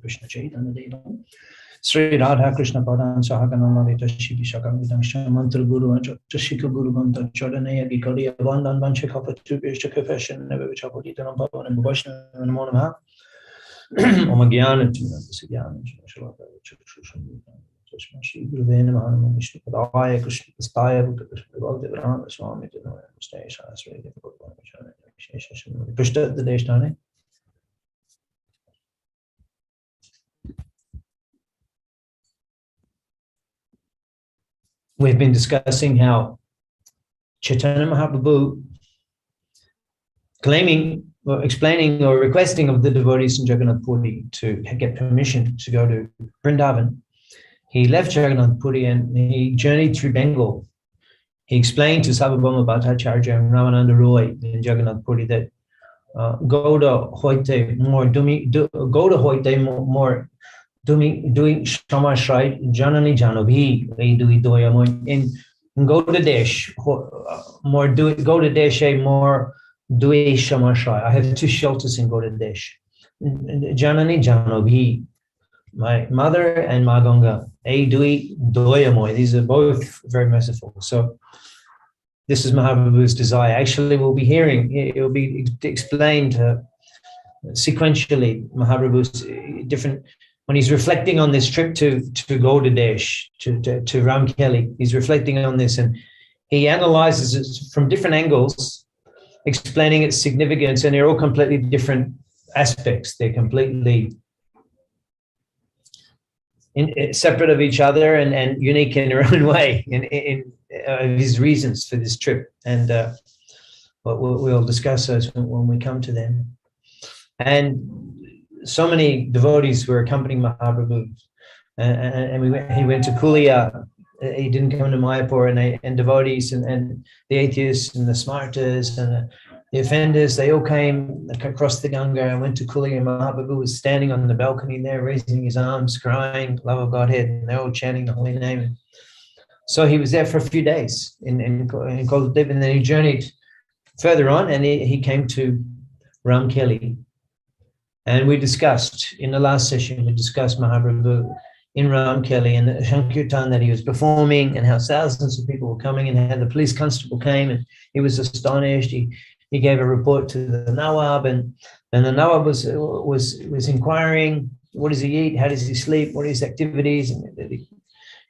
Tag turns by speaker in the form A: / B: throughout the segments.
A: Krishna Chaitanya Devam Sri Radha Krishna Padan Sahaganamavita Shivi Shakamidangsha Mantra Guru and Shika Guru Ganta Chodanaya Gaudiya Vaisnavism Banchakapa to Bishop Confession, never which I put it on Papa and Vaishnava and Monama Omagyan to Sigyan Shalaka Shri Vrndavana Vishnu Padaya Krishna Staya Bhagavat Swami to know station as really difficult one pushed the Deshtane. We've been discussing how Chaitanya Mahaprabhu claiming or explaining or requesting of the devotees in Jagannath Puri to get permission to go to Vrndavana. He left Jagannath Puri and he journeyed through Bengal. He explained to Sarvabhauma Bhattacharya and Ramananda Roy in Jagannath Puri that Gauda hoite more doing Shamashrai Janani Janovi Dui Doyamoy in Gauda Desh more do Gauda Deshe more Dui Shamashrai. I have two shelters in Gauda Desh. Janani Janovi, my mother and Maganga. Dui Doyamoy. These are both very merciful. So this is Mahaprabhu's desire. Actually, we'll be hearing, it will be explained sequentially, Mahaprabhu's different, when he's reflecting on this trip to Gauda Desh, to Ramkelli, he's reflecting on this and he analyzes it from different angles, explaining its significance, and they're all completely different aspects. They're completely separate of each other and unique in their own way in his reasons for this trip. And we'll discuss those when we come to them. And so many devotees were accompanying Mahaprabhu, and he went to Kulia. He didn't come to Mayapur, and devotees and the atheists and the smartas and the offenders, they all came across the Ganga and went to Kulia, and Mahaprabhu was standing on the balcony there, raising his arms, crying, love of Godhead, and they're all chanting the holy name. So he was there for a few days in Koldip, and then he journeyed further on, and he came to Ramkelli. And we discussed, in the last session, we discussed Mahaprabhu in Ramkelli and the Sankirtan that he was performing and how thousands of people were coming and how the police constable came and he was astonished. He gave a report to the Nawab and the Nawab was inquiring, what does he eat? How does he sleep? What are his activities? And the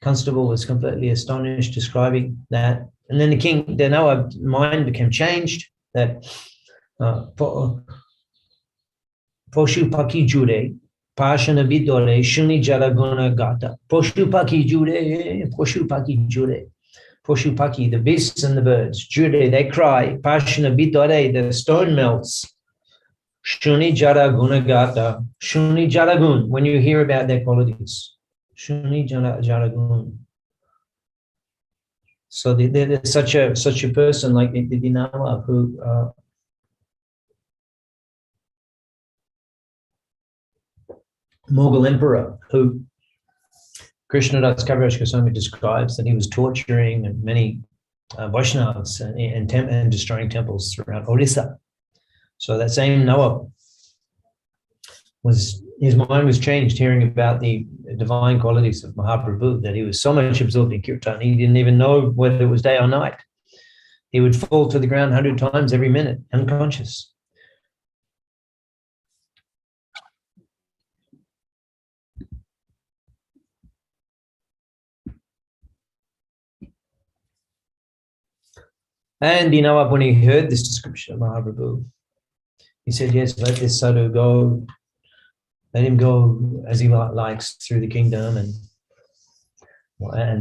A: constable was completely astonished, describing that. And then the Nawab's mind became changed that Poshu Paki Jure, Pashana Vidore, Shuni Jaraguna Gata. Poshu Paki Jure, Poshu Paki Jure. Poshu Paki, the beasts and the birds. Jure, they cry. Pashana Vidore, the stone melts. Shuni Jaraguna Gata. Shuni Jaragun, when you hear about their qualities. Shuni Jaragun. So there's such a person like the Nawab who Mughal emperor, who Krishnadas Kaviraj Goswami describes that he was torturing many Vaishnavas and destroying temples throughout Orissa. So that same Nawab his mind was changed hearing about the divine qualities of Mahaprabhu, that he was so much absorbed in kirtan, he didn't even know whether it was day or night. He would fall to the ground 100 times every minute, unconscious. And you know, when he heard this description of Mahaprabhu, he said, yes, let this sadhu go, let him go as he likes through the kingdom and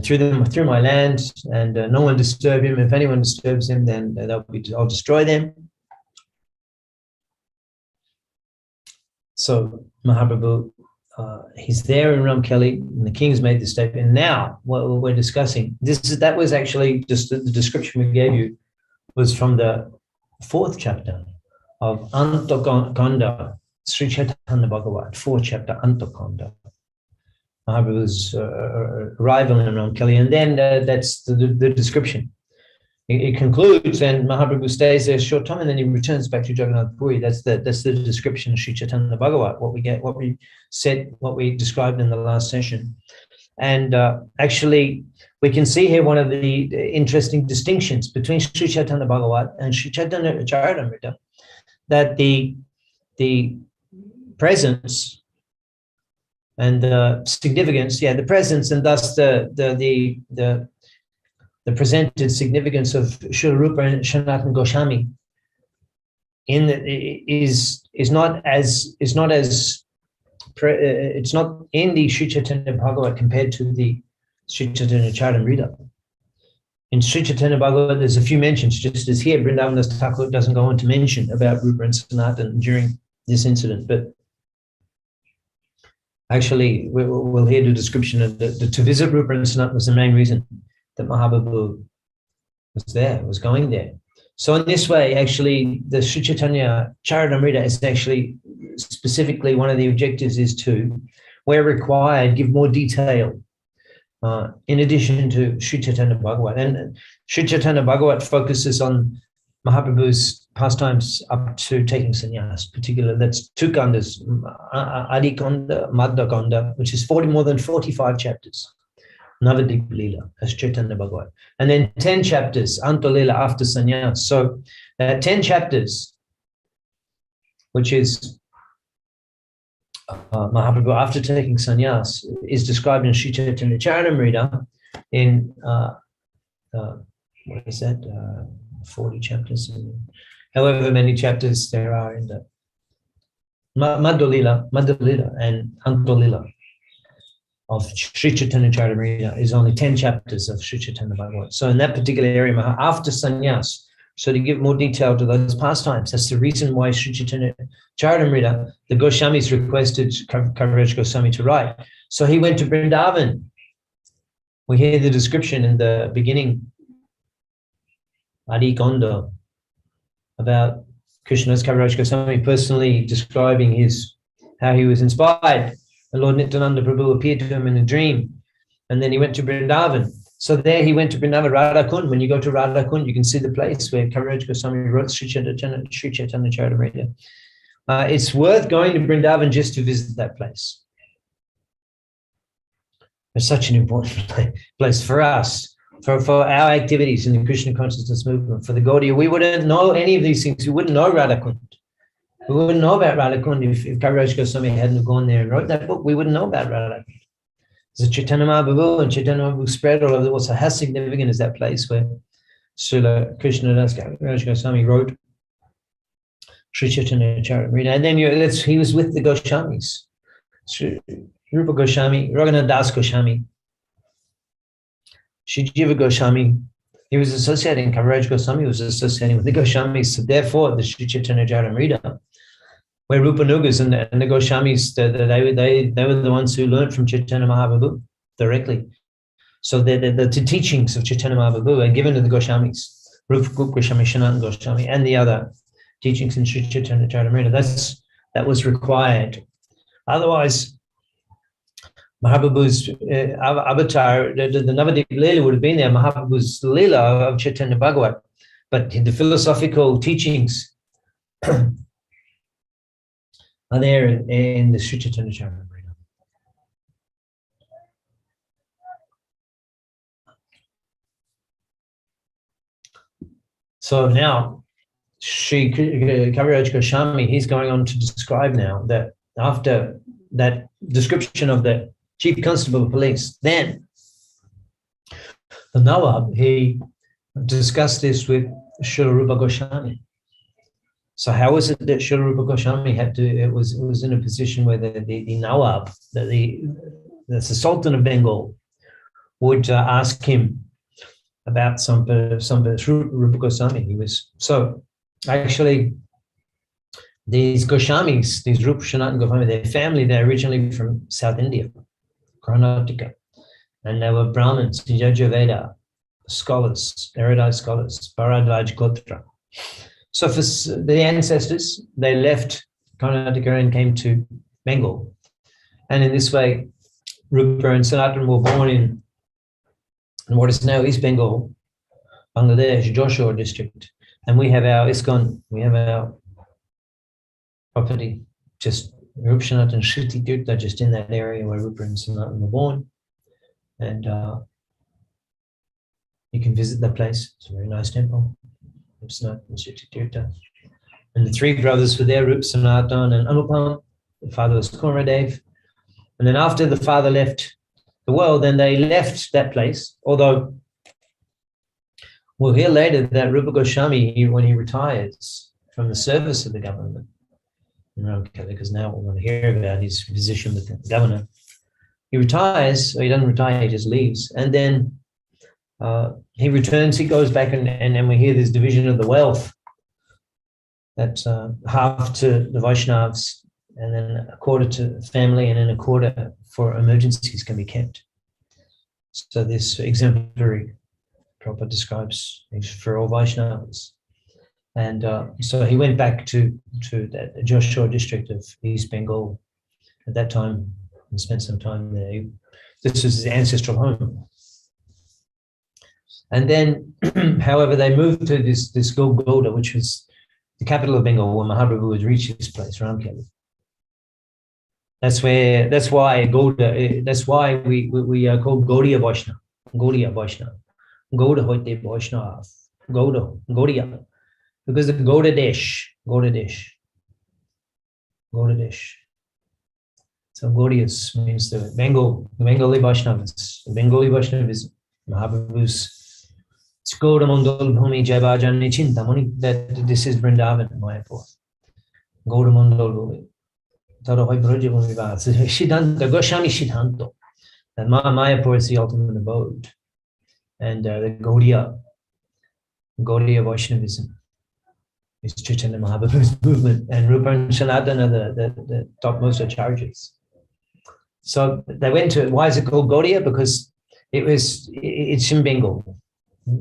A: through my land, and no one disturb him. If anyone disturbs him, then I'll destroy them. So Mahaprabhu, he's there in Ramkelli, and the king's made the statement. And now what we're discussing, that was actually just the description we gave you was from the 4th chapter of Antokanda, Sri Chaitanya Bhagavat, 4th chapter, Antokanda. Mahaprabhu's arrival in Ramkelli, and then that's the description. it concludes, and Mahaprabhu stays there a short time, and then he returns back to Jagannath Puri. That's the description of Sri Chaitanya Bhagavat, what we described in the last session. And actually, we can see here one of the interesting distinctions between Sri Chaitanya Bhagavat and Sri Chaitanya Charitamrita, that the presence and the significance, the presence, and thus the presented significance of Srila Rupa and Sanatana Goswami it's not in the Sri Chaitanya Bhagavat compared to the Sri Chaitanya Charitamrita. In Sri Chaitanya Bhagavat, there's a few mentions, just as here, Vrndavana Thakura doesn't go on to mention about Rupa and Sanatana during this incident, but actually we'll hear the description of to visit Rupa and Sanatana was the main reason that Mahaprabhu was going there. So in this way, actually, the Sri Chaitanya Charitamrita is actually specifically one of the objectives is to, where required, give more detail in addition to Sri Chaitanya Bhagavat. And Sri Chaitanya Bhagavat focuses on Mahaprabhu's pastimes up to taking sannyas, particularly that's two kandas, Adi Kanda, Madhya Kanda, which is more than 45 chapters. Navadip Lila, as Chaitanya Bhagavat. And then 10 chapters, Anta Lila, after sannyas. So 10 chapters, which is Mahaprabhu after taking sannyas, is described in Sri Chaitanya Charitamrita in, what is that, 40 chapters, however many chapters there are in the Madhya Lila and Anta Lila of Sri Chaitanya Charitamrita is only 10 chapters of Sri Chaitanya Bhagavat. So in that particular area, after sannyas, so to give more detail to those pastimes, that's the reason why Sri Chaitanya Charitamrita, the Goswamis requested Kaviraj Goswami to write. So he went to Vrindavan. We hear the description in the beginning, Adi Gondo, about Krishna's Kaviraj Goswami personally describing how he was inspired. The Lord Nityananda Prabhu appeared to him in a dream, and then he went to Vrindavan. So there he went to Vrindavan, Radha Kund. When you go to Radha Kund, you can see the place where Kaviraj Goswami wrote Sri Chaitanya Charitamrita. It's worth going to Vrindavan just to visit that place. It's such an important place for us, for our activities in the Krishna consciousness movement, for the Gaudiya. We wouldn't know any of these things. We wouldn't know Radha Kund. We wouldn't know about Radha Kund if Kaviraj Goswami hadn't gone there and wrote that book. We wouldn't know about Radha Kund. The Chaitanya Mahaprabhu and Chaitanya Mahaprabhu spread all over the world. So how significant is that place where Srila Krishnadas Kaviraj Goswami wrote Sri Chaitanya Charitamrita? And then he was with the Goswamis, Sri Rupa Goswami, Raghunath Das Goswami, Sri Jiva Goswami. He was associating, Kaviraj Goswami was associating with the Goswamis. So therefore, the Sri Chaitanya Charitamrita, where Rupanugas and the Goswamis, they were the ones who learned from Chaitanya Mahaprabhu directly. So the teachings of Chaitanya Mahaprabhu are given to the Goswamis, Rupa Goswami, Sanatana Goswami, and the other teachings in Sri Chaitanya Charitamrita. That was required. Otherwise, Mahaprabhu's avatar, the Navadip Leela would have been there, Mahaprabhu's Leela of Chaitanya Bhagavat, but the philosophical teachings are there in the Sri Chaitanya Charitamrita. So now, Sri Kaviraj Goswami, he's going on to describe now that after that description of the Chief Constable of Police, then the Nawab, he discussed this with Srila Rupa Goswami. So how was it that Srila Rupa Goswami was in a position where the Nawab, the Sultan of Bengal, would ask him about some Rupa Goswami. So actually these Goswamis, these Rupa Sanatana Goswami, their family, they're originally from South India, Karnataka, and they were Brahmins, Yajurveda scholars, erudite scholars, Bharadvaj Gotra. So for the ancestors, they left Karnataka and came to Bengal. And in this way, Rupa and Sanatana were born in what is now East Bengal, Bangladesh, Joshua district. And we have our ISKCON, we have our property, just Rupa Sanatana Shriti Tirtha, just in that area where Rupa and Sanatana were born. And you can visit that place. It's a very nice temple. Rupa Sanatana Shriti Tirtha. And the three brothers were there, Rupa Sanatana and Anupam. The father was Kumaradev. And then after the father left the world, then they left that place. Although we'll hear later that Rupa Goswami, when he retires from the service of the government in Ramkela, because now we want to hear about his position with the governor, he retires, or he doesn't retire, he just leaves. And then he returns, he goes back, and then we hear this division of the wealth. That's half to the Vaishnavas, and then a quarter to family, and then a quarter for emergencies can be kept. So this exemplary Prabhupada describes for all Vaishnavas. And so he went back to that Joshua district of East Bengal at that time and spent some time there. This was his ancestral home. And then, however, they moved to this Gaudiya, which was the capital of Bengal, where Mahaprabhu had reached this place, Ramkela. That's why Gaudiya, that's why we are called Gaudiya Vaishnava. Gaudiya Vaishnava. Gauda hoite Vaishnava. Gaudiya. Because the Gaudiya Desh. So Gaudiyas means the Bengali Vaishnavas, the Bengali Vaishnavism. Mahaprabhu's Skoda Mandal Bhumi Jayabhajani Chintamani, that this is Vrndavana, Mayapur. Gauda Mandal Bhumi. Tarohoi Broja Bhumi Vas. Siddhanta, Goswami Siddhanta. That Mayapur is the ultimate abode. And the Gaudiya Vaishnavism is Chaitanya Mahaprabhu's movement, and Rupa and Sanatana are the topmost acharyas. So they went to, why is it called Gaudiya? Because it's in Bengal.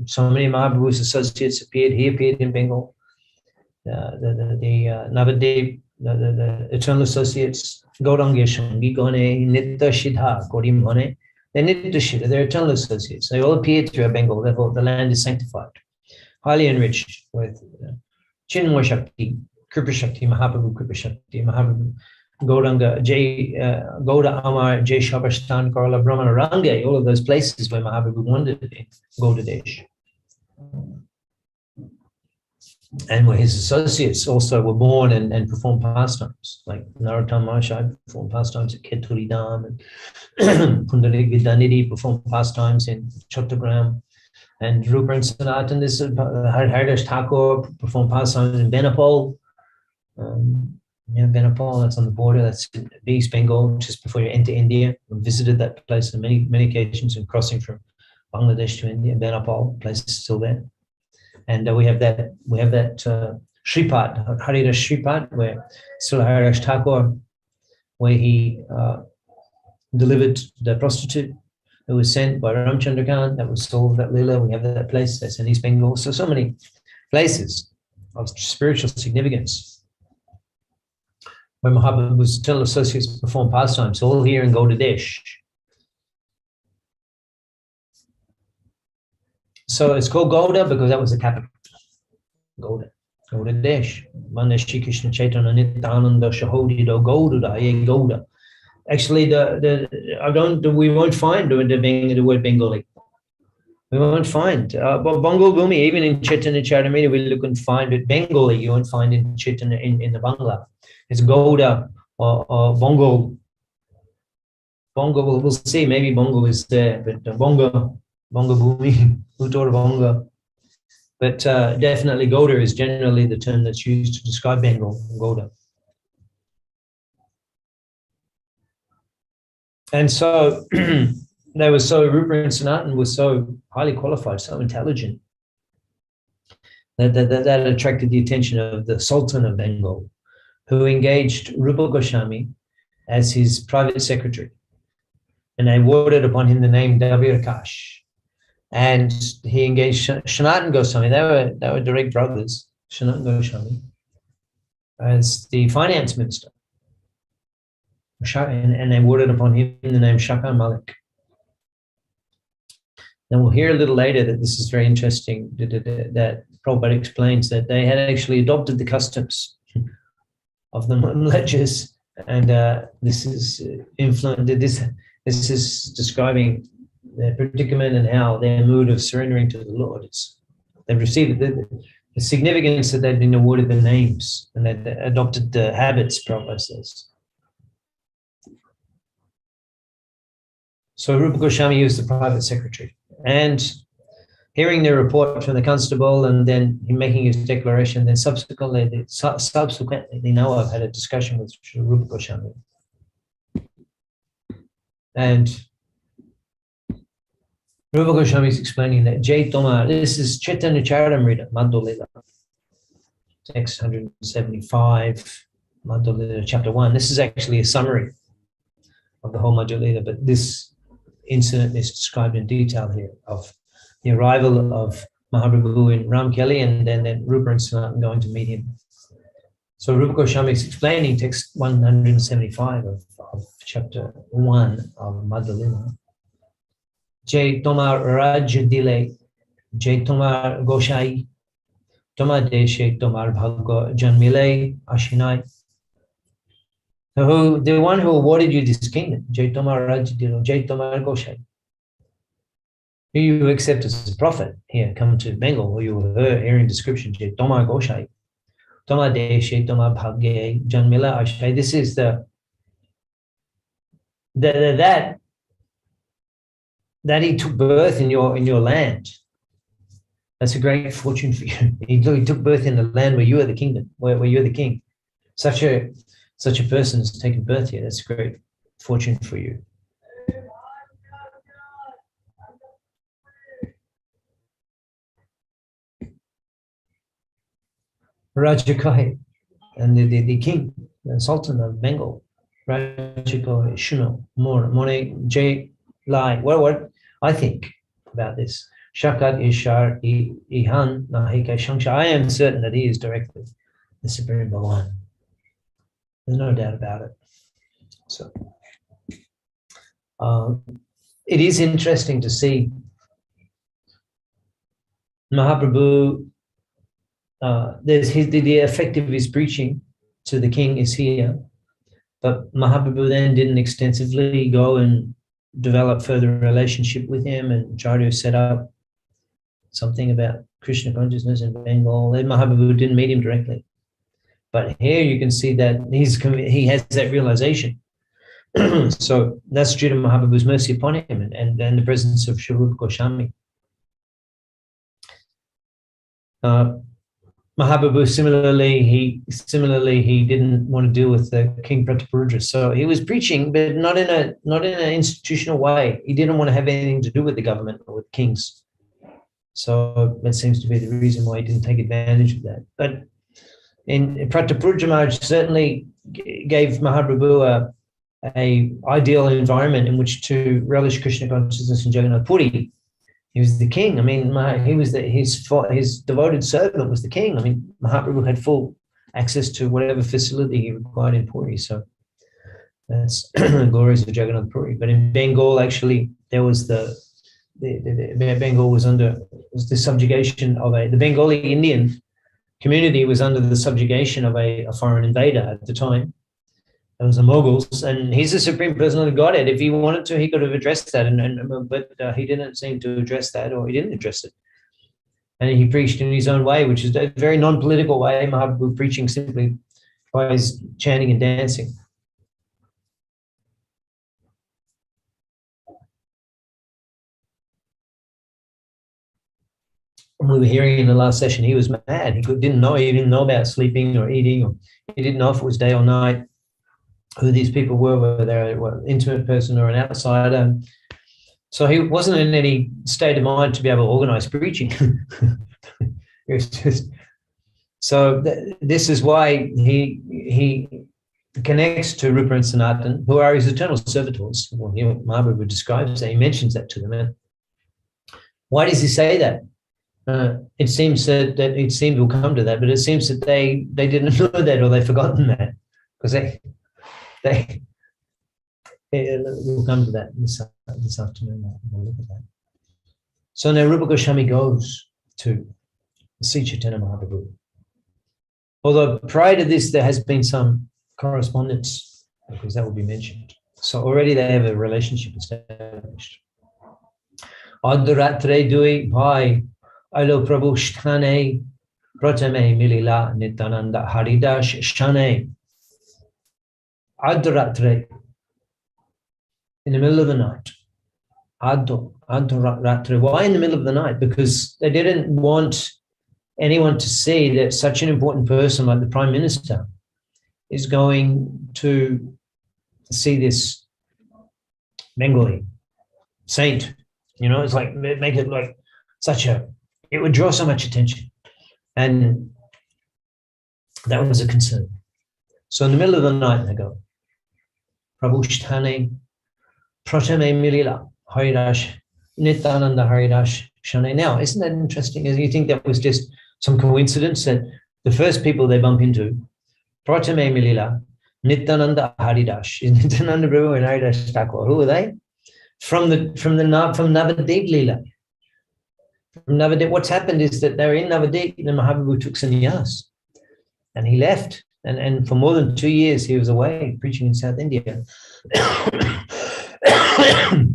A: So many Mahaprabhu's associates appeared. He appeared in Bengal. The Navadev, the eternal associates, Gauranga Shangi Gone, Nitya Shidha, Gorim Hone, they're Nitya Shidha, they're eternal associates. They all appeared throughout Bengal. Therefore, the land is sanctified, highly enriched with Chinmoy Shakti, Kripa Shakti, Mahaprabhu Kripa Shakti, Mahaprabhu Gauranga, Gauda Amar, Jay Shabashtan, Karala Brahmana Range, all of those places where Mahaprabhu wandered in Gauda Desh. And where his associates also were born and performed pastimes, like Narottam Mahashai performed pastimes at Keturi Dham, and Pundarik Vidyanidhi performed pastimes in Chattogram, and Rupa and Sanatana, this is Haridas Thakur performed pastimes in Benapole. Benapole, that's on the border, that's East Bengal, just before you enter India. We visited that place on many occasions in crossing from Bangladesh to India. Benapole, place is still there. And we have that Shripad, Haridas Shripad, where Srila Haridas Thakur, where he delivered the prostitute who was sent by Ramchandra Khan, that was sold that lila. We have that place, that's in East Bengal. So many places of spiritual significance where Mahaprabhu's eternal associates perform pastimes, all here in Gaudiya Desh. So it's called Gaudiya because that was the capital. Gaudiya Desh. Manda Shri Krishna Chaitanya Nityananda Shahodido Gaudiya. Actually, we won't find the word Bengali. We won't find. But Bengal Bhumi, even in Chaitanya Charitamrita, we look and find it. Bengali, you won't find in Chaitanya in the Bangla. It's Gauda or Bengal. Bengal, we'll see. Maybe Bengal is there, but Benga Bhumi, Uttar Benga. But definitely Gauda is generally the term that's used to describe Bengal, Gauda. And so they were so, Rupa and Sanatana was so highly qualified, so intelligent, that attracted the attention of the Sultan of Bengal, who engaged Rupa Goswami as his private secretary. And they awarded upon him the name Davirakash. And he engaged Sanatana Goswami, they were direct brothers, Sanatana Goswami, as the finance minister. And they awarded upon him the name Shaka Malik. And we'll hear a little later that this is very interesting, that Prabhupada explains that they had actually adopted the customs of the Mlechas, and this is this is describing their predicament and how their mood of surrendering to the Lord. They've received the significance that they've been awarded the names and they adopted the habits, Prabhupada says. So Rupa Goswami was the private secretary, and hearing the report from the constable and then him making his declaration, then subsequently now I've had a discussion with Rupa Goswami. And Rupa Goswami is explaining that Jai Tomar, this is Chaitanya Charitamrita, Madhulila, text 175, Madhulila, chapter 1. This is actually a summary of the whole Madhulila, but this incident is described in detail here of the arrival of Mahaprabhu in Ramkelli and then Rupa and Sanatan going to meet him. So Rupa Goswami is explaining text 175 of chapter 1 of Madhulila. Jai Tomar Rajadile, Jai Tomar Goshai, Tomar Deshe, Tomar Bhagwa Janmile Ashinai. The one who awarded you this kingdom, Jai Tomar Rajadile, Jai Tomar Goshai. Who you accept as a prophet here, come to Bengal, where you were hearing description, Jai Tomar Goshai, Tomar Deshe, Tomar Bhagya Janmila Ashinai. This is that he took birth in your land. That's a great fortune for you. He took birth in the land where you are the kingdom, where you're the king. Such a person has taken birth here. That's a great fortune for you. Rajakai, and the king, the Sultan of Bengal, Rajakai Shuno, Mone J. Lai. What I think about this. Shakat Ishar Ihan Nahika Shangsha. I am certain that he is directly the Supreme Bhagavan. There's no doubt about it. So it is interesting to see Mahaprabhu. The effect of his preaching to the king is here, but Mahaprabhu then didn't extensively go and develop further relationship with him and try to set up something about Krishna consciousness in Bengal. Then Mahaprabhu didn't meet him directly. But here you can see that he has that realization. So that's due to Mahaprabhu's mercy upon him and the presence of Sri Rupa Goswami. Mahaprabhu similarly he didn't want to deal with the King Prataparudra. So he was preaching, but not in an institutional way. He didn't want to have anything to do with the government or with kings. So that seems to be the reason why he didn't take advantage of that. But in Prataparudra Maharaj certainly gave Mahaprabhu a ideal environment in which to relish Krishna consciousness in Jagannath Puri. He was the king. I mean, his devoted servant was the king. I mean, Mahaprabhu had full access to whatever facility he required in Puri. So that's glories of Jagannath Puri. But in Bengal, actually, there was Bengal was under the subjugation of the Bengali Indian community was under the subjugation of a foreign invader at the time. It was the Mughals, and he's the Supreme Personality of Godhead. If he wanted to, he could have addressed that, but he didn't seem to address that, or he didn't address it. And he preached in his own way, which is a very non-political way, Mahaprabhu preaching simply by his chanting and dancing. We were hearing in the last session, he was mad. He didn't know about sleeping or eating, or he didn't know if it was day or night, who these people were, whether they were an intimate person or an outsider. So he wasn't in any state of mind to be able to organize preaching. It was just, so this is why he connects to Rupa and Sanatan, who are his eternal servitors. Well, Mahaprabhu describes that, he mentions that to them. And why does he say that? It seems that we'll come to that, but it seems that they didn't know that, or they've forgotten that, because we'll come to that this afternoon. We'll look at that. So now Rupa Goswami goes to Sri Chaitanya Mahaprabhu. Although prior to this, there has been some correspondence, because that will be mentioned. So already they have a relationship established. Aduratre dui bhai alo prabhu sthane pratame milila nitananda haridash shane. Aduratre, in the middle of the night. Aduratre. Why in the middle of the night? Because they didn't want anyone to see that such an important person like the Prime Minister is going to see this Bengali saint. You know, it's like, make it like it would draw so much attention. And that was a concern. So in the middle of the night, they go, Prabhu Sthane, Pratame Milila, Haridash, Nityananda Haridash, Shane. Now, isn't that interesting? You think that was just some coincidence that the first people they bump into, Pratame Milila, Nityananda Haridash, is Nityananda Prabhu and Haridash Thakur. Who are they? From Navadip Leela. From Navadip, what's happened is that they're in Navadip, and Mahaprabhu took sannyas, and he left. And for more than 2 years, he was away preaching in South India.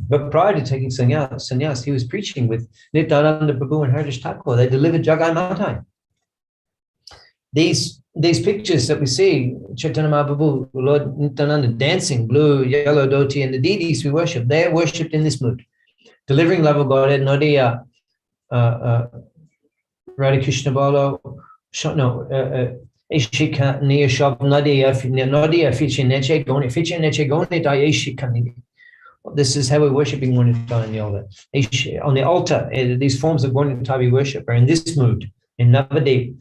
A: But prior to taking sannyas, he was preaching with Nityananda Prabhu and Haridash Thakur. They delivered Jagai Matai. These pictures that we see, Chaitanya Mahaprabhu, Lord Nityananda dancing, blue, yellow dhoti, and the deities we worship, they are worshipped in this mood. Delivering love of Godhead, Nodiya, Radha Krishna Bolo, Ishika Nia Shab Nodiya Fichi Neche Goni Da Ishika. This is how we're worshipping Gornita in the altar. On the altar, these forms of Gornita we worship are in this mood, in Navadip.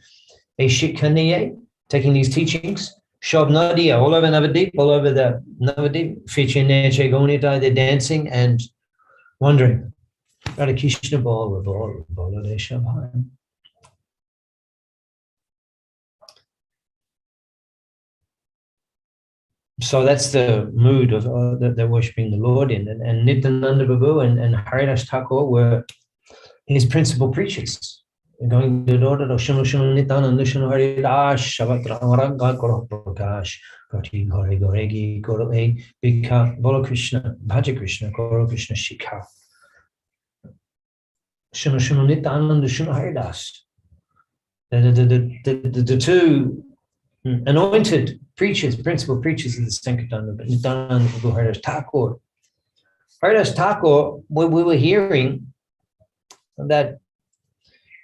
A: Ishikaniye, taking these teachings, Shab Nadiya, all over Navadip, all over the Navadip, Fichi Neche Gonita, they're dancing and wondering. Radha Krishna Bala De Shabhan. So that's the mood of that they're worshipping the Lord in. And Nityananda Prabhu and Haridash Thakur were his principal preachers. Going to the order of Shunu Shunu Nityananda Shunu Haridash Shabatra Amaraga Goro Prakash Gati Gori Goregi Goro E Bika Bolo Krishna Bhaja Krishna Goro Krishna Shikha Shunu Shunu Nityananda Shunu Haridash. The two anointed preachers, principal preachers of the Sankirtan, but Nityananda Prabhu Haridash Thakur. Haridash Thakur, we were hearing that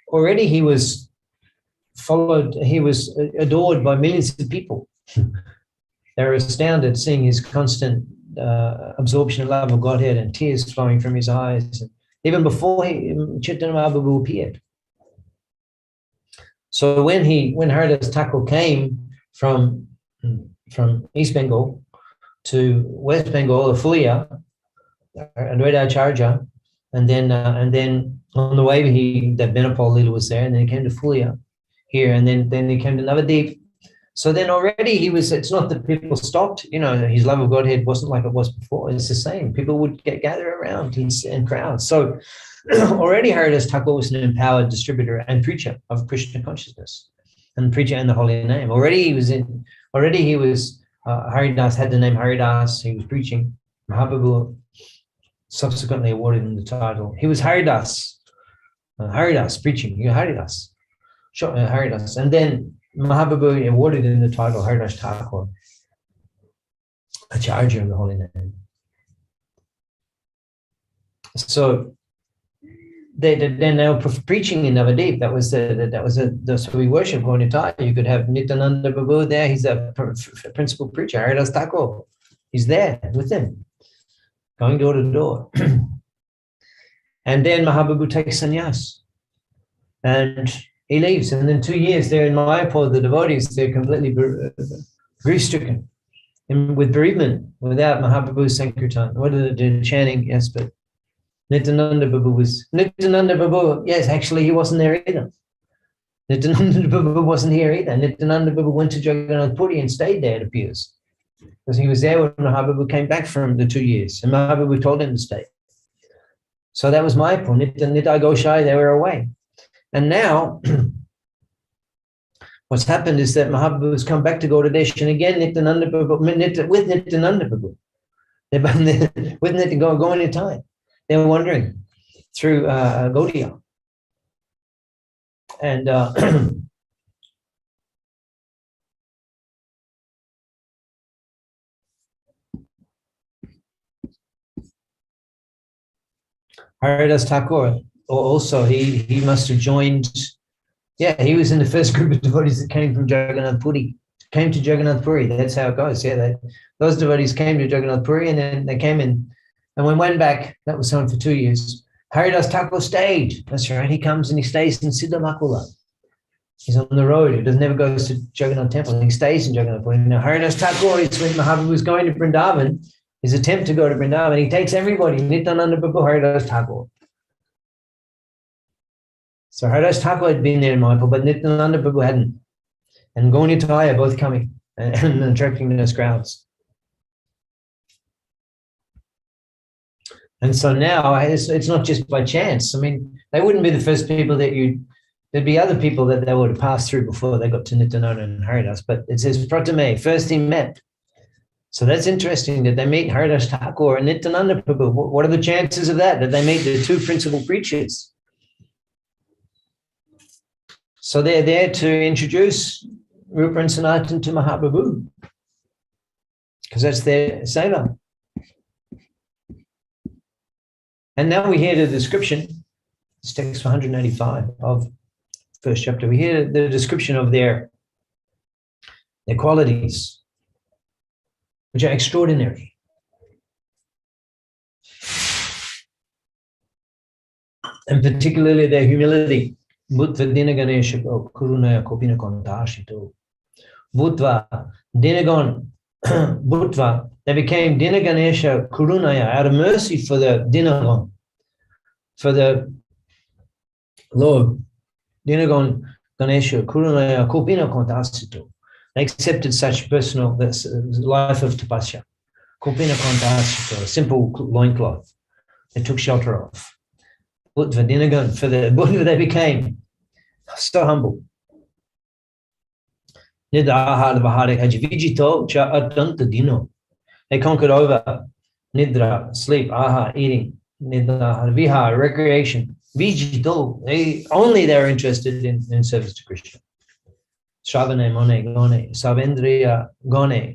A: already he was followed, he was adored by millions of people. They were astounded seeing his constant absorption of love of Godhead and tears flowing from his eyes, even before Chaitanya Mahaprabhu appeared. So when Haridash Thakur came from East Bengal to West Bengal, Fulia, Advaitacharya, and then on the way the Benapal Leela was there, and then he came to Fulia here, and then he came to Navadip. So then already it's not that people stopped, his love of Godhead wasn't like it was before. It's the same. People would gather around in crowds. So already Haridash Thakur was an empowered distributor and preacher of Krishna consciousness, and preacher in the holy name. Haridas had the name Haridas. He was preaching. Mahaprabhu subsequently awarded him the title. He was Haridas preaching. You're Haridas. Haridas. And then Mahaprabhu awarded him the title Haridash Thakur, Acharya in the holy name. So then they were preaching in Navadip. So we worship Gaudiyata. You could have Nityananda Prabhu there. He's a principal preacher. Haridas Thakur, he's there with them, going door to door. And then Mahaprabhu takes sannyas and he leaves. And then 2 years there in Mayapur, the devotees, they're completely grief-stricken with bereavement without Mahaprabhu's Sankirtan. What are they doing? Chanting? Yes, but Nityananda Prabhu, yes, actually he wasn't there either. Nityananda Prabhu wasn't here either. Nityananda Prabhu went to Jagannath Puri and stayed there, it appears, because he was there when Mahaprabhu came back from the 2 years, and Mahaprabhu told him to stay. So that was Mayapur. Nitai Goshai, they were away. And now, what's happened is that Mahaprabhu has come back to Gaudiya and again Nityananda Prabhu, with Nityananda Prabhu. They're with Nityananda going in time. They're wandering through Gaudiya. And Haridas Thakura, also, he must have joined. Yeah, he was in the first group of devotees that came from Jagannath Puri. Came to Jagannath Puri. That's how it goes. Yeah, those devotees came to Jagannath Puri, and then they came in. And when we went back, that was on for 2 years. Haridas Thakur stayed. That's right. He comes and he stays in Siddhamakula. He's on the road. He doesn't never goes to Jagannath Temple. He stays in Jagannath Puri. Now, Haridas Thakur is when Mahaprabhu was going to Vrndavana, his attempt to go to Vrndavana, he takes everybody. Nityananda Prabhu, Haridas Thakur. So Haridas Thakur had been there in Mayapur, but Nityananda Prabhu hadn't. And Gaunitaya both coming and attracting those crowds. And so now it's not just by chance. I mean, they wouldn't be the first people that there'd be other people that they would have passed through before they got to Nityananda and Haridas. But it says Pratame, first he met. So that's interesting that they meet Haridas Thakur and Nityananda Prabhu. What are the chances of that they meet the two principal preachers? So they're there to introduce Rupa and Sanatan to Mahaprabhu, because that's their seva. And now we hear the description, this text 185 of first chapter, we hear the description of their qualities, which are extraordinary. And particularly their humility. Bhutva Dinaganeshak Kurunaya Kopina Kontashito. Bhutva Dinagon Bhutva, they became Dinaganesha Kurunaya, out of mercy for the Dinagon, for the Lord. Dinagon Ganesha Kurunaya Kopina Kontashito. They accepted such personal life of tapasya. Kopina Kontashito, a simple loincloth. They took shelter of. Bhutva Dinagan, for the Buddha, they became so humble. They conquered over nidra, sleep, aha, eating, nidra, vihar, recreation, vijito. They were interested in service to Krishna. Shravane, mone, gone, savendriya, gone,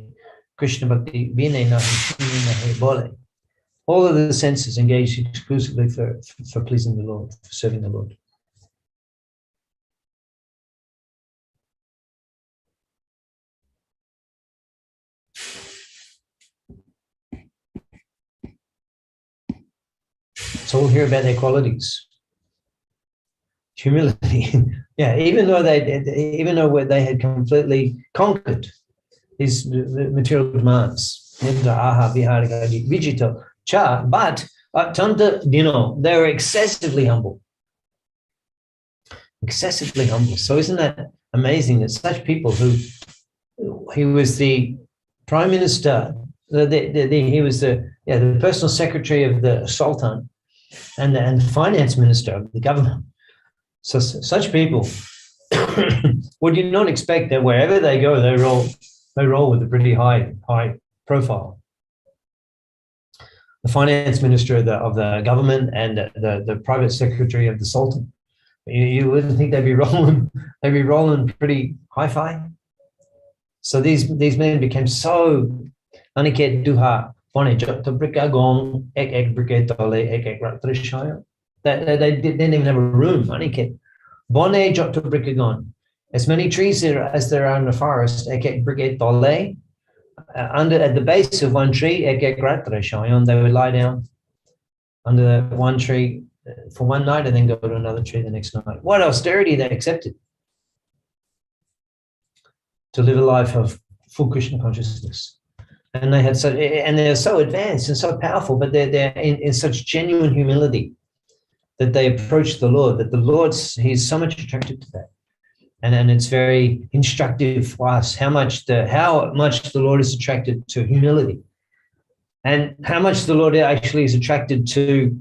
A: Krishna bhakti, vine, nahi, bole. All of the senses engaged exclusively for pleasing the Lord, for serving the Lord. So we'll hear about their qualities. Humility. Yeah, even though they had completely conquered these material demands. Nidra, aha, vihara, vijito. But they were excessively humble. Excessively humble. So isn't that amazing that such people he was the prime minister, he was the personal secretary of the Sultan and the finance minister of the government. So such people, would you not expect that wherever they go, they roll with a pretty high profile? The finance minister of the government and the private secretary of the Sultan. You wouldn't think they'd be rolling pretty hi-fi. So these men became so aniket duha pone jot brika gong ek brike tole ek ratrishaya that they didn't even have a room. Aniket bone jot brika gong. As many trees as there are in the forest, ek brike tole. At the base of one tree, they would lie down under one tree for one night and then go to another tree the next night. What austerity they accepted to live a life of full Krishna consciousness. And they're so advanced and so powerful, but they're in such genuine humility that they approach the Lord, that the Lord, he's so much attracted to that. And it's very instructive for us how much the Lord is attracted to humility, and how much the Lord actually is attracted to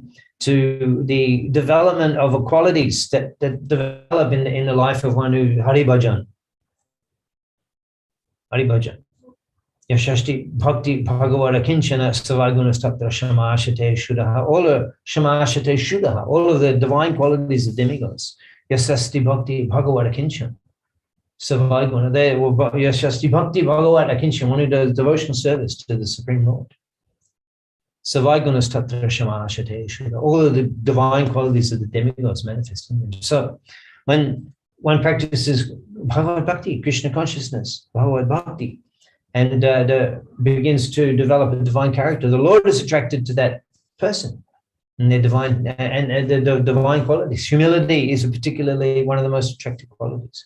A: to the development of qualities that develop in the life of one who Hari Bhajan. Hari Bhajan. Yashashti Bhakti Bhagavata Kinchana Savaguna Statra Shamashate Shudaha. All of Shamashate Shudaha, all of the divine qualities of demigods. Yashasti Bhakti Bhagavata Kinchana. Savaguna. They were Yashasti Bhakti Bhagavata Kinchana, one who does devotional service to the Supreme Lord. Savaguna Statra Shamashate Shudaha. All of the divine qualities of the demigods manifest in them. So when one practices Bhagavad Bhakti, Krishna consciousness, Bhagavad Bhakti, and begins to develop a divine character, the Lord is attracted to that person and their divine and the divine qualities. Humility is particularly one of the most attractive qualities.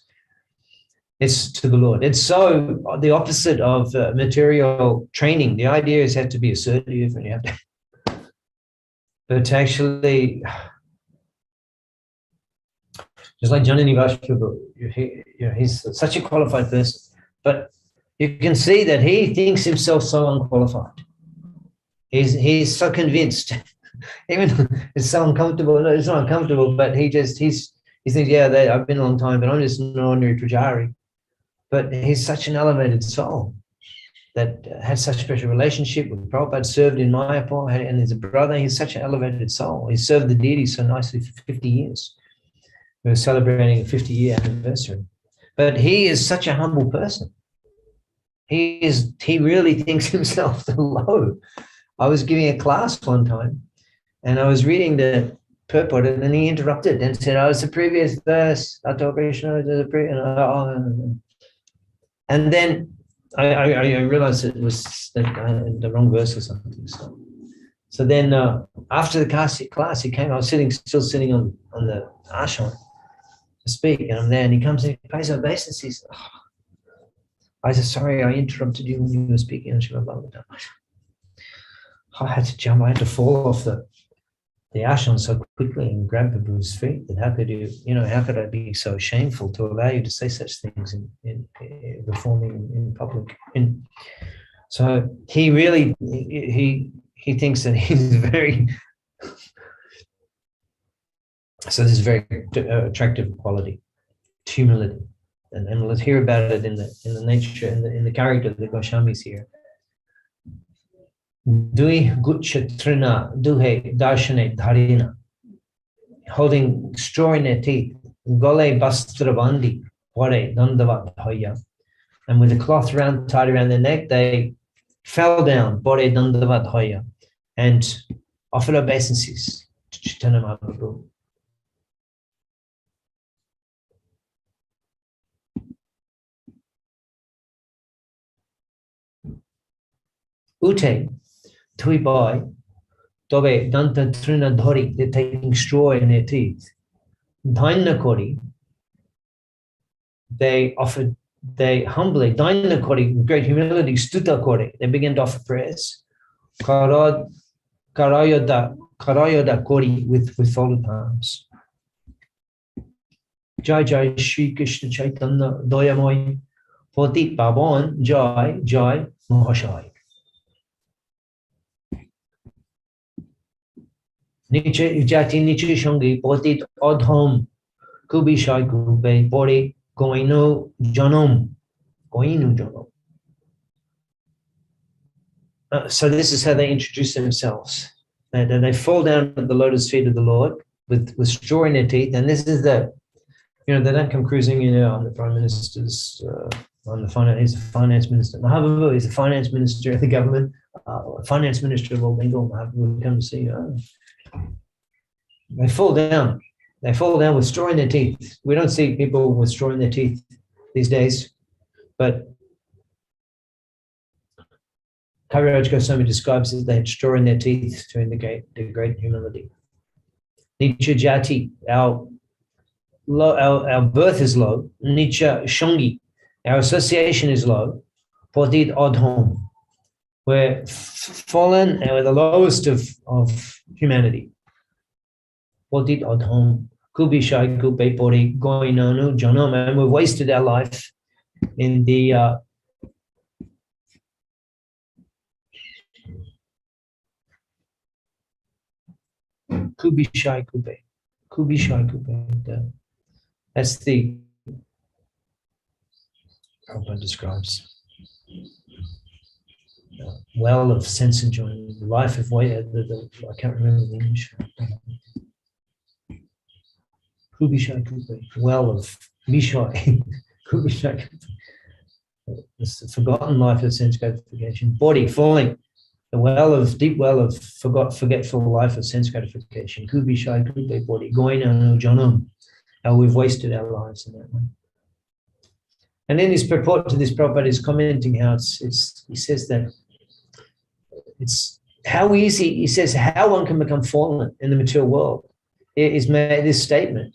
A: It's to the Lord. It's so the opposite of material training. The idea is you have to be assertive and you have to, but to actually, just like Janani Vashprabhu, he's such a qualified person, but you can see that he thinks himself so unqualified. He's so convinced, even it's so uncomfortable. No, it's not uncomfortable, but he thinks, yeah, I've been a long time, but I'm just an ordinary Pujari. But he's such an elevated soul that had such a special relationship with Prabhupada, served in Mayapur, and he's a brother. He's such an elevated soul. He served the deity so nicely for 50 years. We're celebrating a 50-year anniversary. But he is such a humble person. He really thinks himself low. I was giving a class one time and I was reading the purport and then he interrupted and said, it's the previous verse. And then I realized it was the wrong verse or something. So then after the class, he came. I was still sitting on the ashram to speak, and I'm there, and he comes in, he pays obeisances. I said, sorry, I interrupted you when you were speaking on Srila Bhagavatam. I had to jump, I had to fall off the ashram so quickly and grab Prabhu's feet. That how could I be so shameful to allow you to say such things in before me in public? And so he really, he thinks that he's very, so this is very attractive quality, humility. And let's hear about it in the nature, in the character of the Goswamis here. Dui Guchatrina Duhe Darshane Dharina, holding straw in their teeth, Gole Bastravandi, Pore Dandavat Hoya. And with a cloth tied around their neck, they fell down, Bore Dandavat Hoya, and offered obeisances to Chaitanya Mahaprabhu. Ute, Tui boy, Tobe Danta Trina Dhori, they're taking straw in their teeth. Daina Kori, they humbly, Daina Kori, with great humility, Stuta Kori, they begin to offer prayers. Karayoda Kori, with folded palms. Jai Jai Sri Krishna Chaitanya Doyamoy, Poti Pabon, Jai Jai Mahashai. Niche Jati Niche Shangi, Potit Odhom, Kubi Shai Kube, Pori, Goinu Jonom. So this is how they introduce themselves. And they fall down at the lotus feet of the Lord with straw in their teeth. And this is they don't come cruising in on the Prime Minister's, on the finance, he's the finance minister. Mahaprabhu is the finance minister of the government, finance minister of all Bengal. Mahaprabhu come to see you. They fall down. They fall down with straw in their teeth. We don't see people with straw in their teeth these days, but Kaviraj Goswami describes that they had straw in their teeth to indicate their great humility. Nicha Jati, our birth is low. Nicha Shangi, our association is low. Podid Odhom, we're fallen and we're the lowest of humanity. Podid Odhom, Kubishai Kube Pori Goinanu Janam, and we've wasted our life in the Kubishai Kube. Kubishai Kube. That's the Prabhupada describes. Well of sense enjoyment, the life of I can't remember the English. Kubishai Kube, well of Mishai. Kubishai Kube. It's the forgotten life of sense gratification. Body falling, the deep well of forgetful life of sense gratification. Kubishai Kube body, going on janam. How we've wasted our lives in that way. And in his purport to this, Prabhupada is commenting how he says that it's how easy, he says, how one can become fallen in the material world. Is made, this statement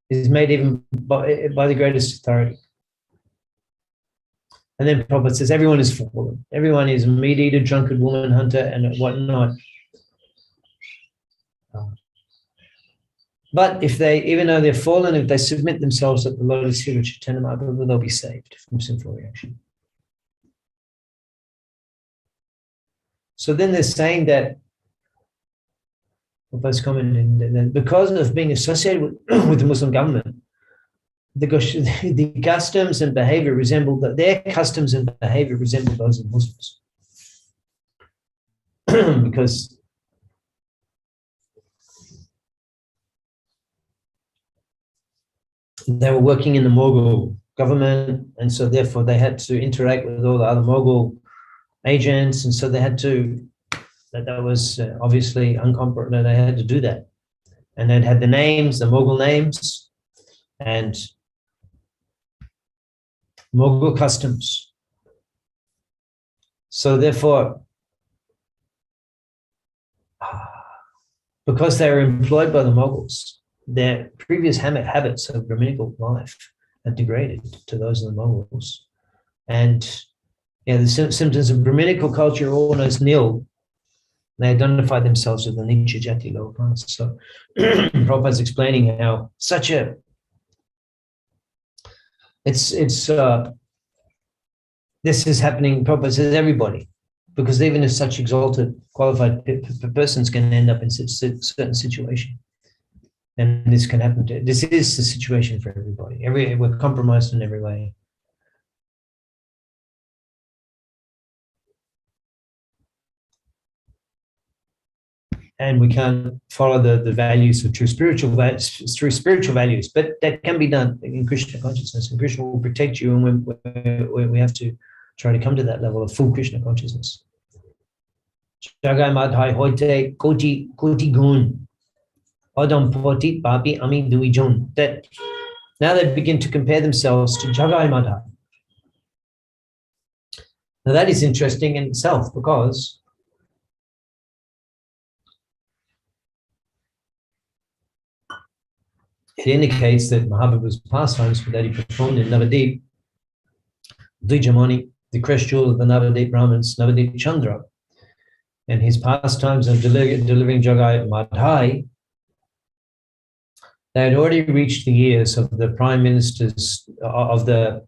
A: is made even by the greatest authority. And then Prabhupada says, everyone is fallen. Everyone is a meat eater, drunkard, woman hunter, and whatnot. But if they, even though they're fallen, if they submit themselves at the lotus feet of Chaitanya Mahaprabhu, they'll be saved from sinful reaction. So then they're saying that, because of being associated with the Muslim government, the customs and behavior resemble their customs and behavior resemble those of Muslims. Because they were working in the Mughal government, and so therefore they had to interact with all the other Mughal agents, and so they had to, that was obviously uncompromised, they had to do that. And they'd had the names, the Mughal names, and Mughal customs. So therefore, because they were employed by the Mughals, their previous habits of Brahminical life had degraded to those of the Mughals. And the symptoms of Brahminical culture are almost nil. They identify themselves with the Nicha Jati lower class. So Prabhupada's explaining how such a, this is happening, Prabhupada says everybody, because even if such exalted, qualified persons can end up in such a certain situation. And this can happen to, this is the situation for everybody. We're compromised in every way. And we can't follow the values of true spiritual values, but that can be done in Krishna consciousness, and Krishna will protect you, and we have to try to come to that level of full Krishna consciousness. Jagai Madhai Hoite Koti Gun Adam Potit Babi Ami Duijon. That now they begin to compare themselves to Jagai Madhai. Now that is interesting in itself, because it indicates that Mahaprabhu's pastimes that he performed in Navadip, Dvijamani, the crest jewel of the Navadip Brahmins, Navadip Chandra, and his pastimes of delivering Jagai Madhai, they had already reached the ears of the prime ministers, of the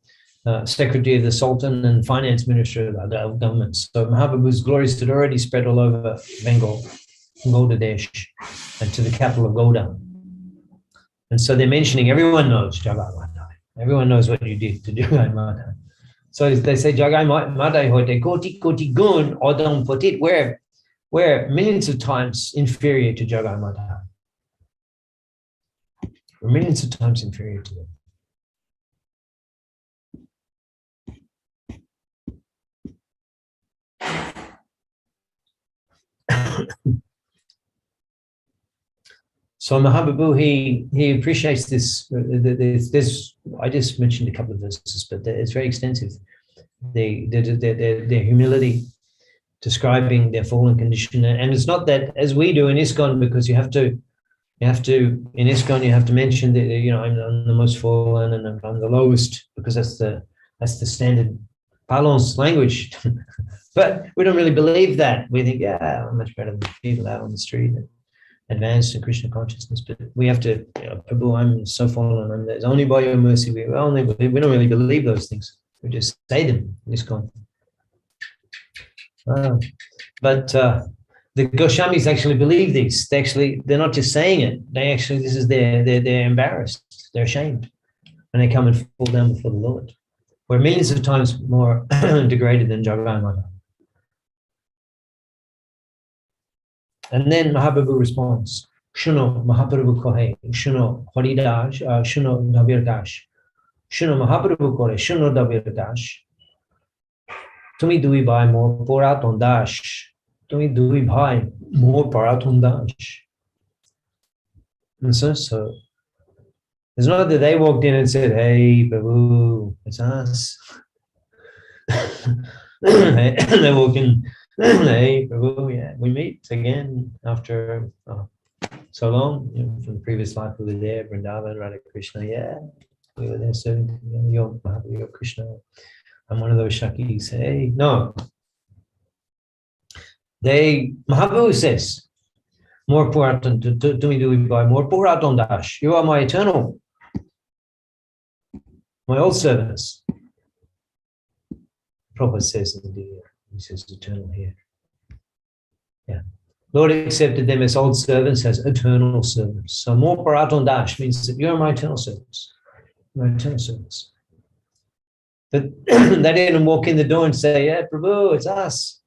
A: secretary of the Sultan and finance minister of the government. So Mahaprabhu's glories had already spread all over Bengal, Gaudiya Desh, and to the capital of Gauda. And so they're mentioning, everyone knows Jagai Madhai. Everyone knows what you did to Jagai Madhai. So they say, Jagai Madhai hoite koti koti gun odam potit, we're millions of times inferior to Jagai Madhai. We're millions of times inferior to them. So Mahaprabhu, he appreciates this. I just mentioned a couple of verses, but it's very extensive. Their humility, describing their fallen condition, and it's not that as we do in ISKCON, because you have to in ISKCON you have to mention that I'm the most fallen and I'm the lowest, because that's the standard parlance language. But we don't really believe that. We think, I'm much better than people out on the street and advanced in Krishna consciousness. But we have to, Prabhu, I'm so fallen. It's only by your mercy. We don't really believe those things. We just say them in ISKCON. But The Goswamis actually believe these. They're not just saying it. This is they're embarrassed. They're ashamed. And they come and fall down before the Lord. We're millions of times more degraded than Jagannath. And then Mahaprabhu responds, Shuno Mahaprabhu kohe, Shuno Haridas, Shuno Davirdash. Shuno Mahaprabhu kore, Shuno Davirdash. Tumi dui bhai more poraton dash. Tumi dui bhai more poraton dash. And so it's not that they walked in and said, hey, Prabhu, it's us. They walk in, hey, Prabhu, yeah, we meet again after so long. From the previous life we were there, Vrndavana, Radha Krishna, yeah, we were there serving you're Krishna. I'm one of those Shakis. Hey, no. Mahaprabhu says, more Puratan, to me do we buy more Puratan dash. You are my eternal, my old servants. Prabhupada says in the he says eternal here. Yeah. Lord accepted them as old servants, as eternal servants. So more Puratan dash means that you're my eternal servants. My eternal servants. But they didn't walk in the door and say, yeah, Prabhu, it's us.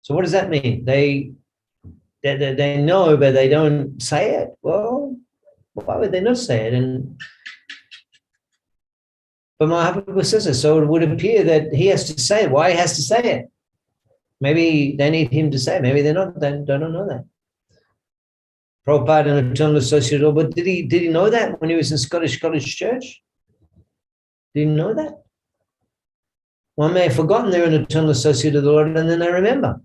A: So what does that mean? They know, but they don't say it. Well, why would they not say it? But Mahaprabhu says it, so it would appear that he has to say it. Why he has to say it? Maybe they need him to say it. Maybe they don't know that. Prabhupada, an eternal associate, but did he know that when he was in Scottish Church? Did he know that? One may have forgotten they're an eternal associate of the Lord, and then they remember.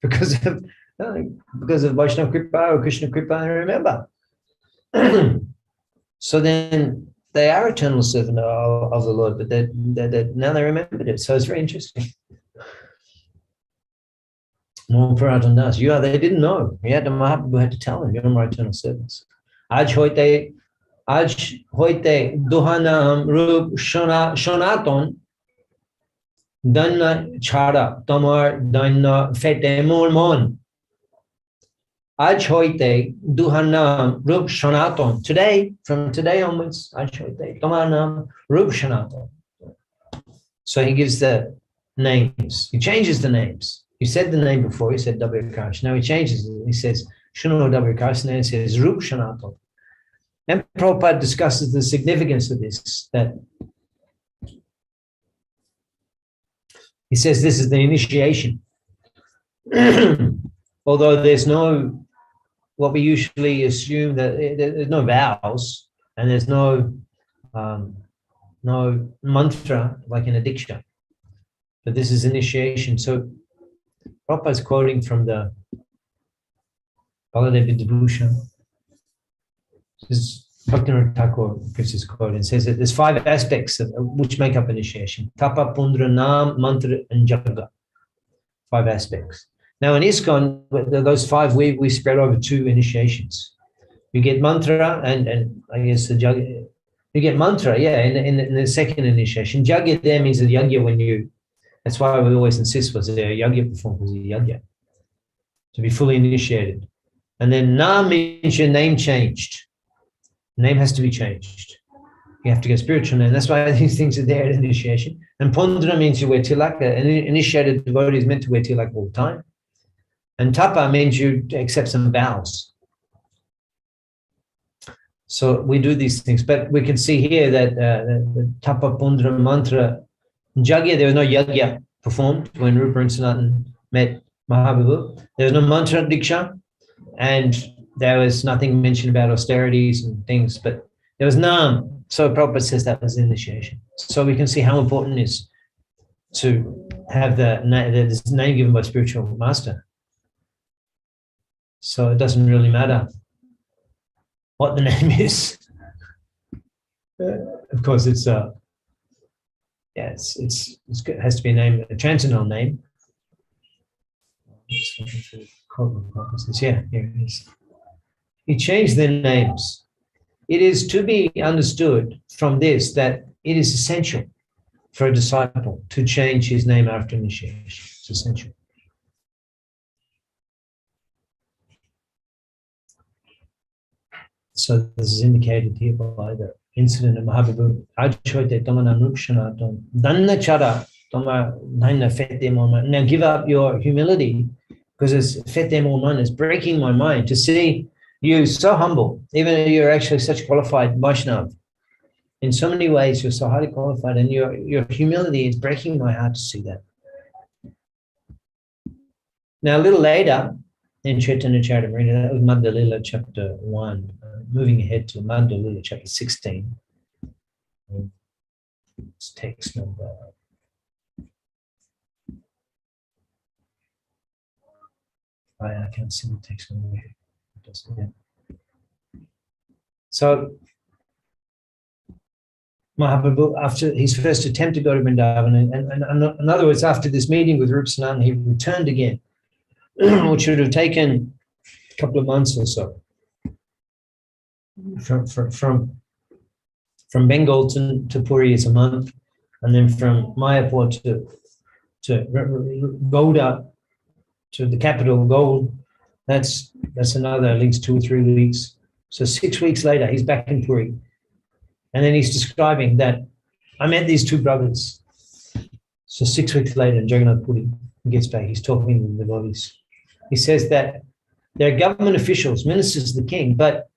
A: because of Vaishnava Kripa or Krishna Kripa, they remember. So then they are eternal servant of the Lord, but now they remembered it. So it's very interesting. More Puratan Das. They didn't know. Mahaprabhu had to tell them, you're my eternal servants. Aj hoite duhanam rup shonaton danna chara tamar danna fete mon. Aj hoite duhanam rup shonaton. Today, from today onwards, aj hoite duhanam rup shonaton. So he gives the names. He changes the names. He said the name before. He said Davirkash. Now he changes it. He says Shuno Davirkash, and then he says Rup Shonaton. And Prabhupada discusses the significance of this, that he says this is the initiation. Although there's no, what we usually assume that there's no vows and there's no mantra like in a diksha, but this is initiation. So Prabhupada is quoting from the Bhagavat Vidyabhushan. This is Bhaktivinoda Thakur gives his quote and says that there's 5 aspects which make up initiation: tapa, pundra, nam, mantra, and jaga. 5 aspects. Now in ISKCON, those 5 we spread over 2 initiations. You get mantra and I guess the jaga. You get mantra, yeah, in the second initiation. Jagya there means the yagya when you. That's why we always insist was there a yagya performed, was a yagya to be fully initiated. And then nam means your name changed. Name has to be changed. You have to get spiritual name. That's why these things are there at initiation. And pondra means you wear tilak. An initiated devotee is meant to wear tilak all the time. And tapa means you accept some vows. So we do these things. But we can see here that the tapa, pondra, mantra, jagya, there was no yagya performed when Rupa and Sanatan met Mahaprabhu. There was no mantra diksha. And there was nothing mentioned about austerities and things, but there was nam. So Prabhupada says that was initiation. So we can see how important it is to have this name given by spiritual master. So it doesn't really matter what the name is. Of course, it has to be a name, a transcendental name. Yeah, here it is. He changed their names. It is to be understood from this that it is essential for a disciple to change his name after initiation. It's essential. So this is indicated here by the incident of Mahaprabhu. Achoite tomana nukshanatam danna chara toma danna fete moman. Now give up your humility, because it's fete moman is breaking my mind to see you so humble, even though you're actually such qualified Vaishnav. In so many ways, you're so highly qualified, and your humility is breaking my heart to see that. Now, a little later in Chaitanya Charitamrita, that was Madhya-lila chapter 1, moving ahead to Madhya-lila chapter 16. It's text number. I can't see the text number here. So, Mahaprabhu, after his first attempt to go to Vrndavana, and in other words, after this meeting with Rupa Sanatan, he returned again, which would have taken a couple of months or so. From Bengal to Puri is a month, and then from Mayapur to Gaudiya, to the capital, Gold, that's another at least 2 or 3 weeks. So 6 weeks later, he's back in Puri. And then he's describing that I met these two brothers. So 6 weeks later, in Jagannath Puri, he gets back, he's talking to the devotees. He says that they're government officials, ministers of the king, but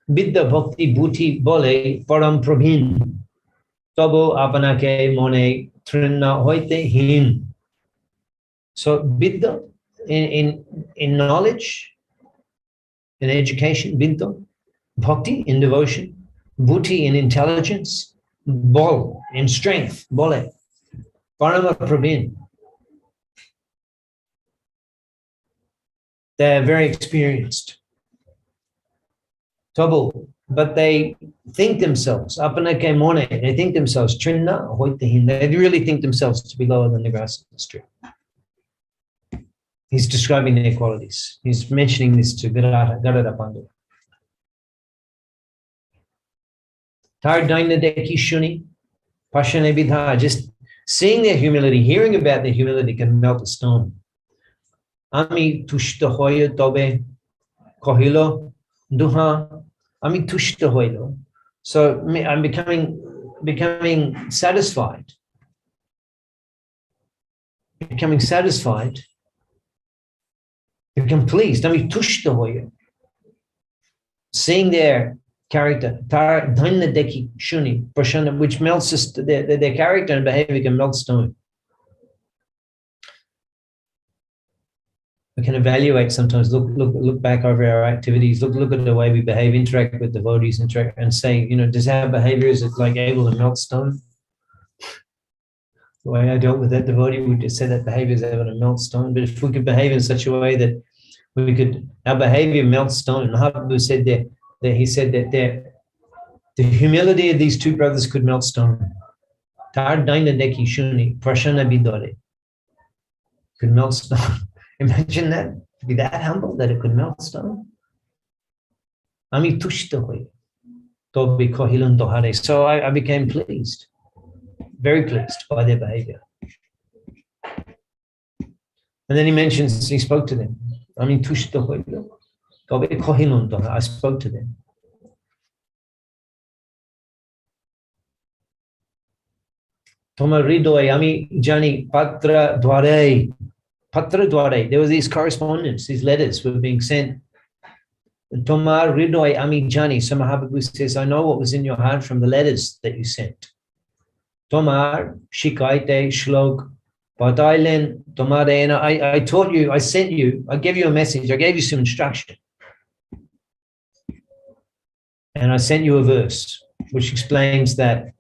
A: Vidya Bhakti Bhuti Bole Param Prabhin Tobo Apanake Mone Trinna Hoite Hin. So Vidya in knowledge, in education, Vidya, Bhakti in devotion, Bhuti in intelligence, Bol in strength, Bole, Parama Prabhin. They're very experienced. Tobo, but they think themselves, Apanake Mone, they think themselves, Trinna Hoite Hin. They really think themselves to be lower than the grass of the street. He's describing their qualities. He's mentioning this to Gadada Pandu. Tardinadeki Shuni, Pashane Vidha, just seeing their humility, hearing about their humility can melt a stone. Ami tushta hoyo tobe kohilo duha. Ami tushta hoyo. So I'm becoming satisfied. Becoming satisfied. Become pleased. Ami tushta hoyo. Seeing their character, which melts their character and behavior can melt stone. We can evaluate sometimes, look back over our activities, look at the way we behave, interact with devotees, and say, does our behavior, is it like able to melt stone? The way I dealt with that devotee, we just said that behavior is able to melt stone. But if we could behave in such a way that our behavior melts stone, and Mahaprabhu said that he said that the humility of these two brothers could melt stone. Tar dainadeki shuni prashana bidore. Could melt stone. Imagine that, to be that humble that it could melt stone. Ami tushta hoy. Tobi kohilun tohare. So I became pleased, very pleased by their behavior. And then he spoke to them. Ami tushta hoy. Tobi kohilun tohare. I spoke to them. Tomar ridoy ami jani patra dware. Patra dware. There were these correspondence, these letters were being sent. Tomar ridoy ami jani. So Mahaprabhu says, I know what was in your heart from the letters that you sent. Tomar shikaite shlok patailen tomare. And I taught you, I sent you, I gave you a message, I gave you some instruction. And I sent you a verse which explains that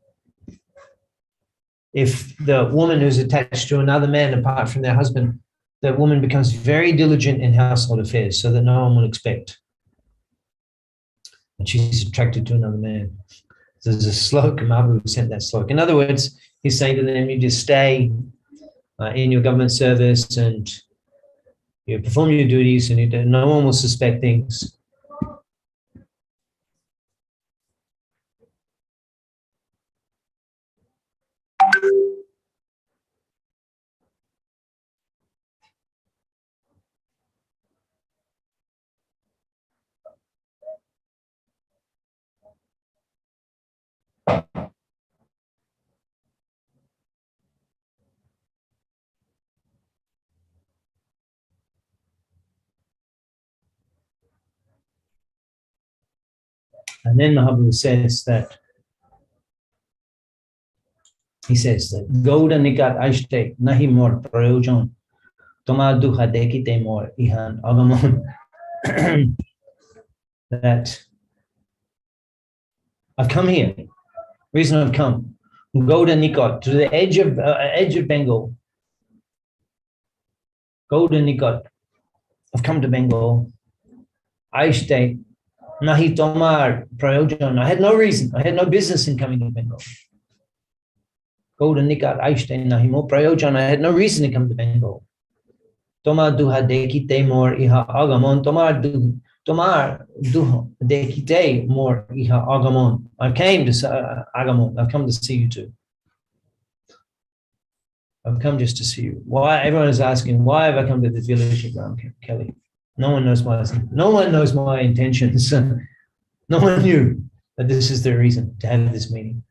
A: if the woman who's attached to another man apart from their husband, that woman becomes very diligent in household affairs so that no one will expect. And she's attracted to another man. So there's a slok, Mahaprabhu sent that slok. In other words, he's saying to them, you just stay in your government service and you perform your duties and no one will suspect things. And then Mahaprabhu says that, he says that Gauda Nikat Aishte Nahi Mor Prayojan Toma Duha Dekite Mor Ihan Agamon. That I've come here. Reason I've come, Gauda Nikat, to the edge of Bengal. Gauda Nikat. I've come to Bengal. Aishte Nahi Tomar Prayojan. I had no reason. I had no business in coming to Bengal. Gauda Nikat Aishte Nahi Mo Prayojan. I had no reason to come to Bengal. Tomar Duha Dekite Mor Iha Agamon. Tomar Duha Dekite Mor Iha Agamon. I came to Agamon. I've come to see you too. I've come just to see you. Why? Everyone is asking, why have I come to this village of Ram Kelly? No one knows my intentions. No one knew that this is the reason to have this meeting.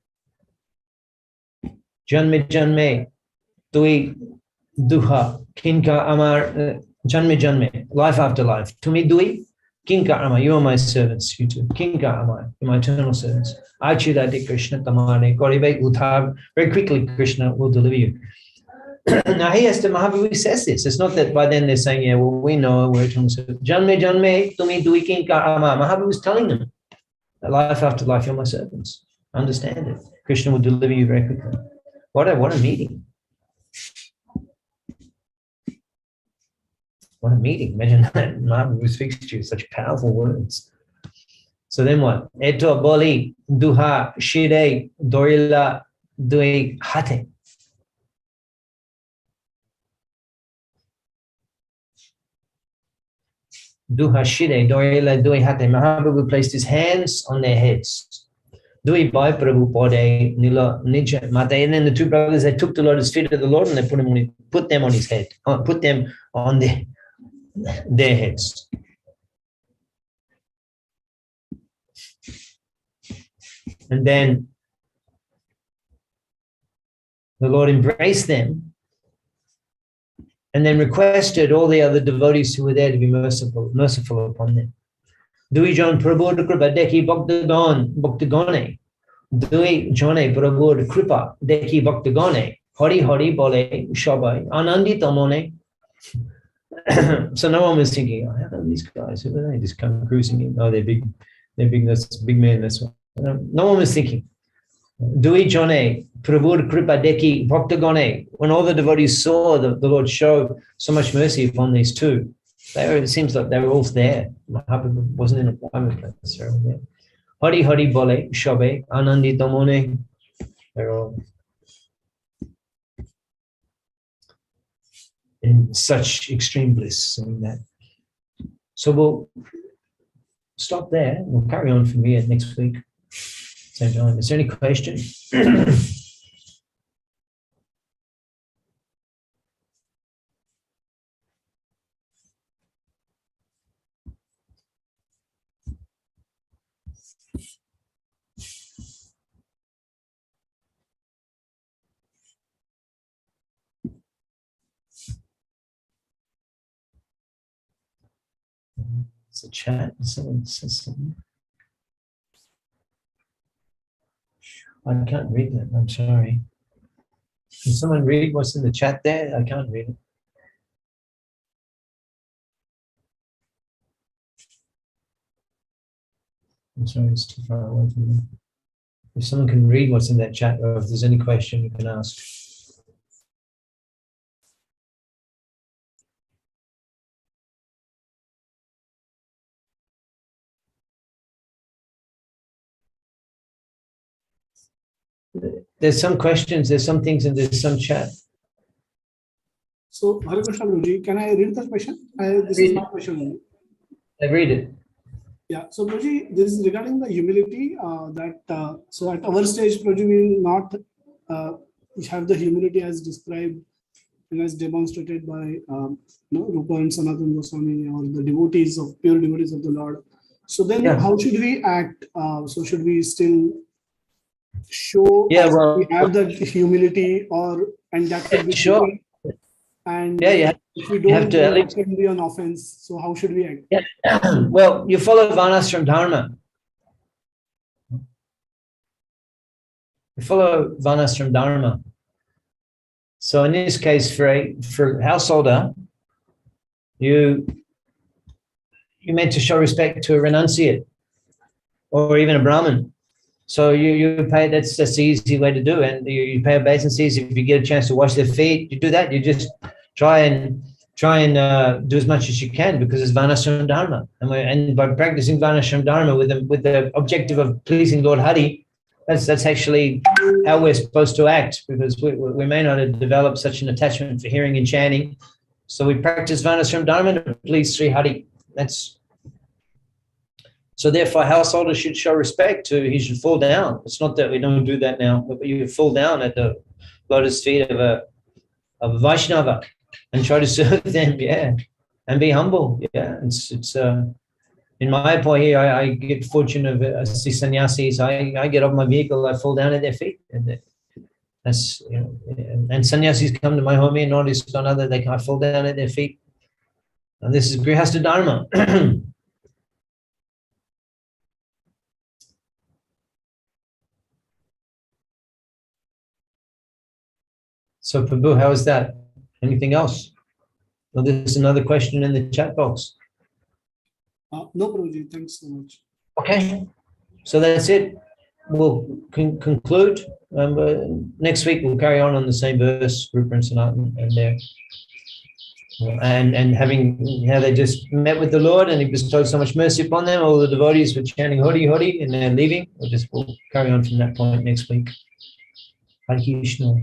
A: Janme janme, tui duha, kinka amar, janme janme, life after life. To me dui, kinka amar, you are my servants, you too. Kinka amar, you're my eternal servants. Achidati Krishna tamane, koribe uthar. Very quickly, Krishna will deliver you. Now he has to, Mahaprabhu says this. It's not that by then they're saying, yeah, well, we know we're eternal servants. Janme janme, tumi dui kinka amar. Mahaprabhu is telling them, life after life, you're my servants. Understand it. Krishna will deliver you very quickly. What a meeting. What a meeting. Imagine that. Mahaprabhu speaks to you such powerful words. So then what? Eto boli duha shide dorila dui hate. Duha shide dorila dui hate. Mahaprabhu placed his hands on their heads. Dui Bhai Prabhu Pode Nila Nija Mata. And then the two brothers, they took the lotus feet of the Lord and they put them on his head, put them on their heads. And then the Lord embraced them and then requested all the other devotees who were there to be merciful upon them. Dui John Prabhu Kripa Deki Bhaktagone. Dui Jone Prabhu Kripa Deki Bhaktagone. Hari Hari Bole Shabai Anandi Tamone. So no one was thinking, oh, how come these guys, who are they just come cruising in? Oh, they're big, that's big man, that's one. No one was thinking. Dui Jone Prabhu Kripa Deki Bhaktagone. When all the devotees saw the Lord show so much mercy upon these two, it seems like they were all there. Mahaprabhu wasn't in a private place, they were all there. Hari Hari Bole Shabe Anandi Tamone. They're all in such extreme bliss. I mean that. So we'll stop there. We'll carry on from here next week. Same time. Is there any question? It's a chat. Someone says something. I can't read that. I'm sorry. Can someone read what's in the chat there? I can't read it. I'm sorry, it's too far away from me. If someone can read what's in that chat, or if there's any question, you can ask. There's some questions, there's some things, and there's some chat.
B: So, Hare Krishna Guruji, can I read the question? This is my question only.
A: I read it.
B: Yeah, so Guruji, this is regarding the humility so at our stage, Guruji, we will not have the humility as described and as demonstrated by Rupa and Sanatana Goswami or the devotees of pure devotees of the Lord. So then how should we act? So should we still show
A: Yeah,
B: us
A: well,
B: we have the humility, or and that could be
A: sure.
B: different. And
A: Yeah,
B: if we
A: you have
B: don't
A: to
B: do,
A: at
B: that
A: least.
B: can be an offense. So how should we act?
A: Yeah. Well, you follow Varnashram Dharma. You follow Varnashram Dharma. So in this case, for a householder, you're meant to show respect to a renunciate or even a Brahmin. So you pay, that's the easy way to do it. And you pay obeisances. If you get a chance to wash their feet, you do that. You just try and do as much as you can, because it's Varnashram Dharma. And by practicing Varnashram Dharma with the objective of pleasing Lord Hari, that's actually how we're supposed to act, because we may not have developed such an attachment for hearing and chanting. So we practice Varnashram Dharma to please Sri Hari. So therefore, householders should show respect to, he should fall down. It's not that we don't do that now, but you fall down at the lotus feet of a Vaishnava and try to serve them, yeah, and be humble, yeah. It's in my point here, I get fortune of see sannyasis. I get off my vehicle, I fall down at their feet, and that's, you know, and sannyasis come to my home here, notice on other, I fall down at their feet, and this is Grihastha Dharma. So, Prabhu, how is that? Anything else? Well, there's another question in the chat box.
B: No, Prabhuji, thanks so much.
A: Okay, so that's it. We'll conclude. Next week we'll carry on the same verse, Rupa and Sanatan, and there. And having how they just met with the Lord and he bestowed so much mercy upon them, all the devotees were chanting Hori Hori and they're leaving. We'll carry on from that point next week. Hare Krishna.